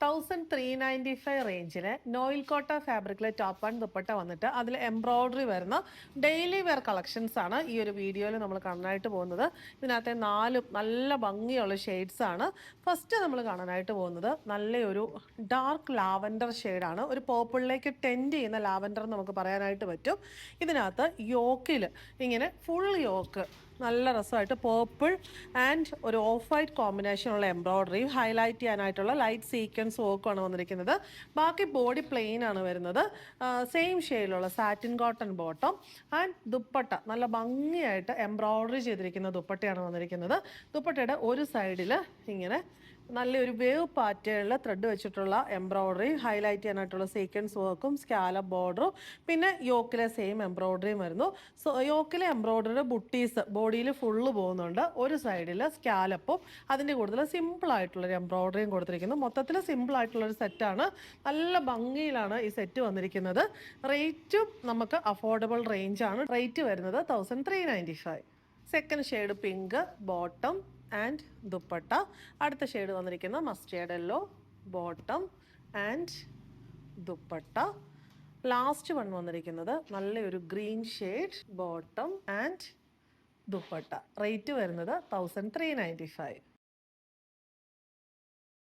1395 റേഞ്ചിലെ നോയിൽ കോട്ട ഫാബ്രിക്കിലെ top and dupatta വന്നിട്ട് അതിൽ എംബ്രോയ്ഡറി വരുന്ന ഡെയിലി വെയർ കളക്ഷൻസ് ആണ് ഈ ഒരു വീഡിയോയിൽ നമ്മൾ കാണാനായിട്ട് പോകുന്നത്. ഇതിനകത്തെ 4 നല്ല ഭംഗിയുള്ള ഷെയ്ഡ്സ് ആണ്. ഫസ്റ്റ് നമ്മൾ കാണാനായിട്ട് പോകുന്നത് നല്ലൊരു ഡാർക്ക് ലാവൻഡർ ഷെയ്ഡാണ്. ഒരു പേർപ്പിളിലേക്ക് ടെൻഡ് ചെയ്യുന്ന ലാവൻഡർ നമുക്ക് പറയാനായിട്ട് പറ്റും. ഇതിനകത്ത് യോക്കിൽ ഇങ്ങനെ ഫുൾ യോക്ക് നല്ല രസമായിട്ട് പേർപ്പിൾ ആൻഡ് ഒരു ഓഫ് വൈറ്റ് കോമ്പിനേഷനുള്ള എംബ്രോയ്ഡറിയും ഹൈലൈറ്റ് ചെയ്യാനായിട്ടുള്ള ലൈറ്റ് സീക്വൻസ് വർക്കുമാണ് വന്നിരിക്കുന്നത്. ബാക്കി ബോഡി പ്ലെയിൻ ആണ് വരുന്നത്. സെയിം ഷെയ്ഡിലുള്ള satin cotton bottom and dupatta നല്ല ഭംഗിയായിട്ട് എംബ്രോയ്ഡറി ചെയ്തിരിക്കുന്ന ദുപ്പട്ടയാണ് വന്നിരിക്കുന്നത്. ദുപ്പട്ടയുടെ ഒരു സൈഡിൽ ഇങ്ങനെ നല്ലൊരു വേവ് പാറ്റേണിൽ ത്രെഡ് വെച്ചിട്ടുള്ള എംബ്രോയ്ഡറി ഹൈലൈറ്റ് ചെയ്യാനായിട്ടുള്ള സീക്വൻസ് വർക്കും സ്കാലപ്പ് ബോർഡറും പിന്നെ യോക്കിലെ സെയിം എംബ്രോയ്ഡറിയും വരുന്നു. സോ യോക്കിലെ എംബ്രോയ്ഡറി ബുട്ടീസ് ബോഡിയിൽ ഫുള്ള് പോകുന്നുണ്ട്. ഒരു സൈഡിൽ സ്കാലപ്പും അതിൻ്റെ കൂടുതൽ സിമ്പിളായിട്ടുള്ളൊരു എംബ്രോയ്ഡറിയും കൊടുത്തിരിക്കുന്നു. മൊത്തത്തിൽ സിമ്പിളായിട്ടുള്ളൊരു സെറ്റാണ്. നല്ല ഭംഗിയിലാണ് ഈ സെറ്റ് വന്നിരിക്കുന്നത്. റേറ്റും നമുക്ക് അഫോർഡബിൾ റേഞ്ചാണ്. റേറ്റ് വരുന്നത് 1395. Second shade pink bottom and dupatta. അടുത്ത ഷെയ്ഡ് വന്നിരിക്കുന്ന mustard yellow bottom and dupatta. Last one വന്നിരിക്കുന്നത് നല്ലൊരു green shade bottom and dupatta. Rate വരുന്നത് 1395.